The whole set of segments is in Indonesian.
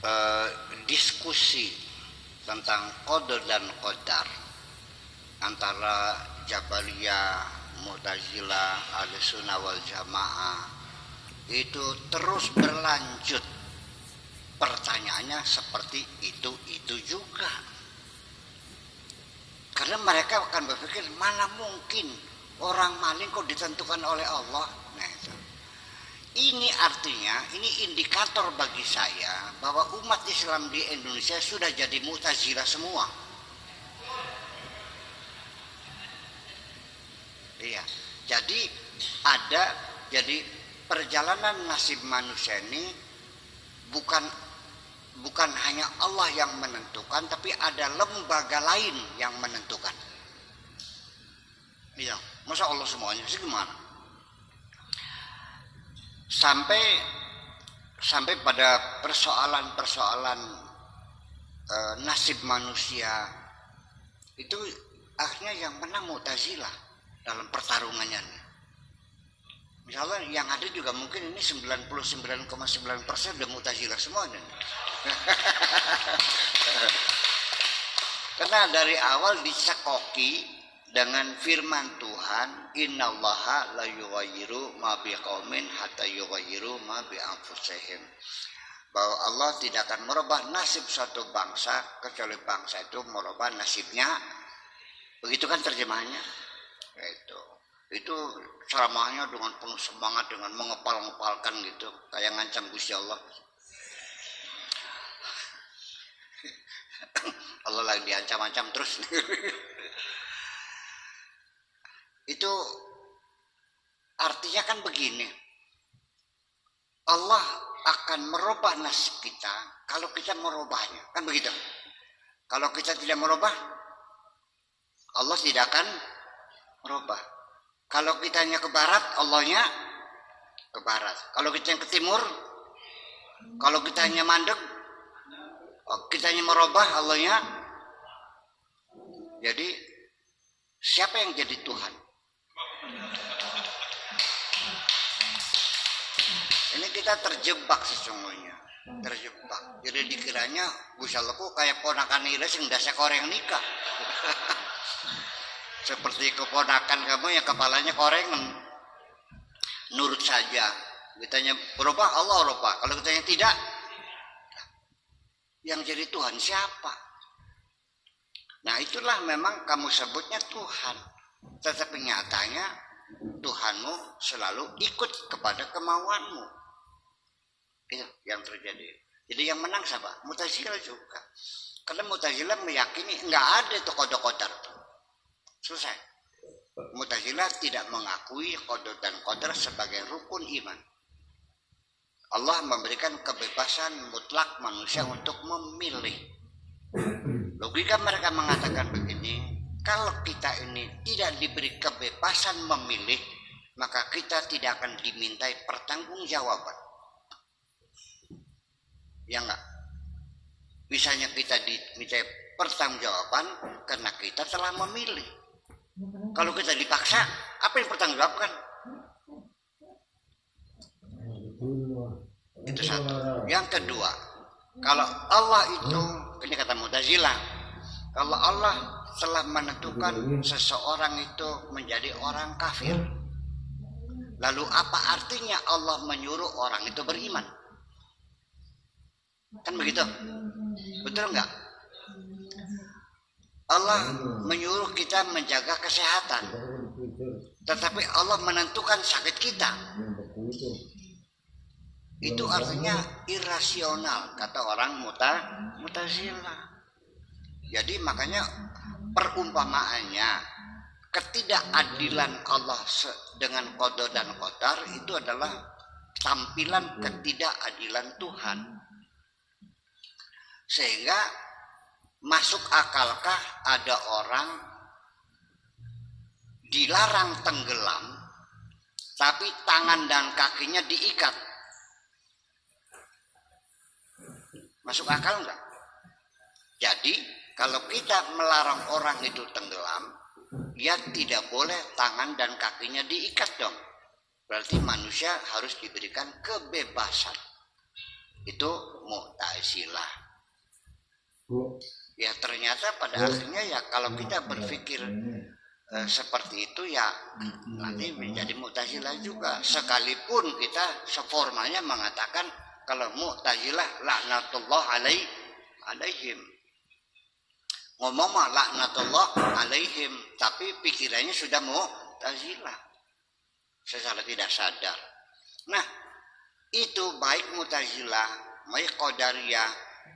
eh, diskusi tentang qada dan qadar antara Jabariyah, Mu'tazilah, Ahlussunnah wal Jamaah itu terus berlanjut. Pertanyaannya seperti itu juga. Karena mereka akan berpikir, mana mungkin orang maling kok ditentukan oleh Allah. Nah, itu. Ini artinya, ini indikator bagi saya bahwa umat Islam di Indonesia sudah jadi Mu'tazilah semua. Iya. Jadi perjalanan nasib manusia ini bukan hanya Allah yang menentukan, tapi ada lembaga lain yang menentukan. Iya, masa Allah semuanya sih gimana? Sampai pada persoalan nasib manusia itu akhirnya yang menang Mu'tazilah dalam pertarungannya. Misalnya yang ada juga mungkin ini 99,9% udah Mu'tazilah semua. Karena dari awal dicekoki dengan firman Tuhan, innallaha la yughayyiru ma biqaumin hatta yughayyiru ma bi anfusihim. Bahwa Allah tidak akan merubah nasib suatu bangsa kecuali bangsa itu merubah nasibnya. Begitu kan terjemahannya? Itu ceramahnya dengan penuh semangat, dengan mengepal-ngepalkan gitu, kayak ngancam Gusti Allah. Allah lagi diancam-ancam terus. Itu artinya kan begini, Allah akan merubah nasib kita kalau kita merubahnya, kan begitu. Kalau kita tidak merubah, Allah tidak akan merubah. Kalau kitanya ke barat, Allahnya ke barat. Kalau kita yang ke timur, kalau kitanya mandek, kitanya merubah, Allahnya. Jadi siapa yang jadi Tuhan? Ini kita terjebak sesungguhnya, terjebak. Jadi dikiranya Gusti Allah kok kayak ponakan Iris yang dasar koreng nikah. Seperti keponakan kamu yang kepalanya korengan, nurut saja. Kitanya berubah, Allah berubah. Kalau kitanya tidak, yang jadi Tuhan siapa? Nah itulah memang kamu sebutnya Tuhan, tetapi nyatanya Tuhanmu selalu ikut kepada kemauanmu. Itu yang terjadi. Jadi yang menang siapa? Mu'tazilah juga. Karena Mu'tazilah meyakini nggak ada itu qada-qadar. Selesai. Mu'tazilah tidak mengakui qada dan qadar sebagai rukun iman. Allah memberikan kebebasan mutlak manusia untuk memilih. Logika mereka mengatakan begini, kalau kita ini tidak diberi kebebasan memilih, maka kita tidak akan dimintai pertanggungjawaban. Ya enggak? Misalnya kita dimintai pertanggungjawaban karena kita telah memilih. Kalau kita dipaksa, apa yang pertanggungjawabkan? Itu satu. Yang kedua, kalau Allah itu, ini kata Mu'tazilah, kalau Allah telah menentukan seseorang itu menjadi orang kafir, lalu apa artinya Allah menyuruh orang itu beriman? Kan begitu? Betul enggak? Allah menyuruh kita menjaga kesehatan, tetapi Allah menentukan sakit kita. Itu artinya irasional, kata orang Mu'tazilah. Jadi makanya perumpamaannya, ketidakadilan Allah dengan qada dan qadar itu adalah tampilan ketidakadilan Tuhan. Sehingga masuk akalkah ada orang dilarang tenggelam tapi tangan dan kakinya diikat? Masuk akal enggak? Jadi kalau kita melarang orang itu tenggelam, dia tidak boleh tangan dan kakinya diikat dong. Berarti manusia harus diberikan kebebasan. Itu Mu'tazilah. Ya ternyata pada akhirnya ya kalau kita berpikir seperti itu ya nanti menjadi Mu'tazilah juga, sekalipun kita seformalnya mengatakan kalau Mu'tazilah laknatullah alaihim, ngomong mah laknatullah alaihim, tapi pikirannya sudah Mu'tazilah secara tidak sadar. Nah itu baik Mu'tazilah, baik Qadariyah,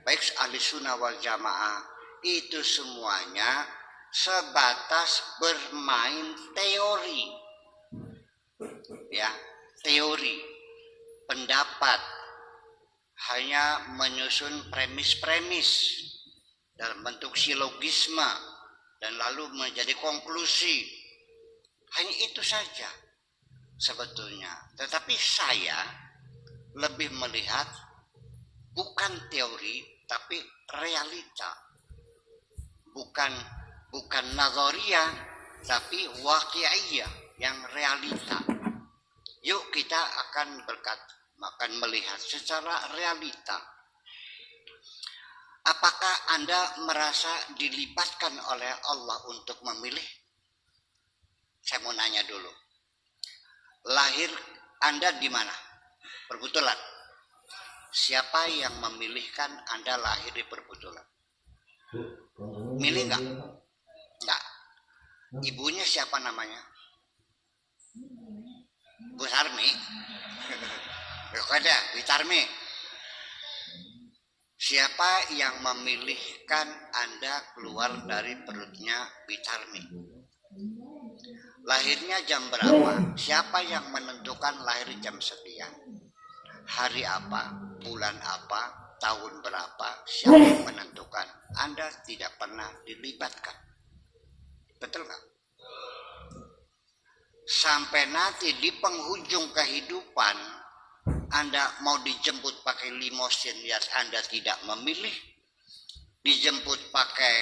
baik ahli sunnah wal jamaah, itu semuanya sebatas bermain teori, ya, teori, pendapat, hanya menyusun premis-premis dalam bentuk silogisme dan lalu menjadi konklusi. Hanya itu saja sebetulnya. Tetapi saya lebih melihat bukan teori tapi realita, bukan nazariyah tapi waqi'iyah, yang realita. Yuk kita akan melihat secara realita. Apakah Anda merasa dilibatkan oleh Allah untuk memilih? Saya mau nanya dulu. Lahir Anda di mana? Perbutulan. Siapa yang memilihkan Anda lahir di perbutulan? Milih enggak? Enggak. Ibunya siapa namanya? Bu Sarmi. Ada, Bu Sarmi. Siapa yang memilihkan Anda keluar dari perutnya Bu Sarmi? Lahirnya jam berapa? Siapa yang menentukan lahir jam sekian? Hari apa? Bulan apa? Tahun berapa? Siapa yang menentukan? Anda tidak pernah dilibatkan. Betul nggak? Sampai nanti di penghujung kehidupan Anda mau dijemput pakai limosin ya Anda tidak memilih, dijemput pakai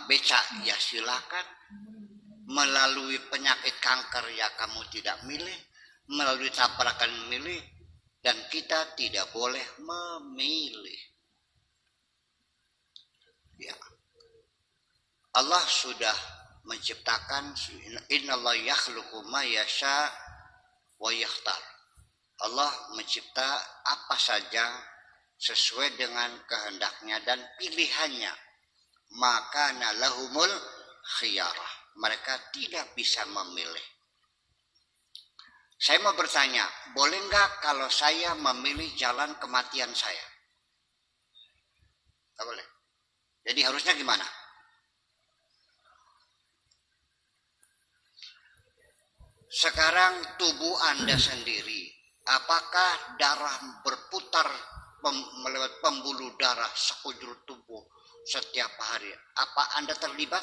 beca ya silakan, melalui penyakit kanker ya kamu tidak milih, melalui tabrakan memilih, dan kita tidak boleh memilih. Ya. Allah sudah menciptakan, innallaha yakhluqu ma yasha wa yakhtar. Allah mencipta apa saja sesuai dengan kehendaknya dan pilihannya. Maka lahumul khiyarah. Mereka tidak bisa memilih. Saya mau bertanya, boleh nggak kalau saya memilih jalan kematian saya? Nggak boleh. Jadi harusnya gimana? Sekarang tubuh Anda sendiri, apakah darah berputar melewat pembuluh darah sekujur tubuh setiap hari? Apa Anda terlibat?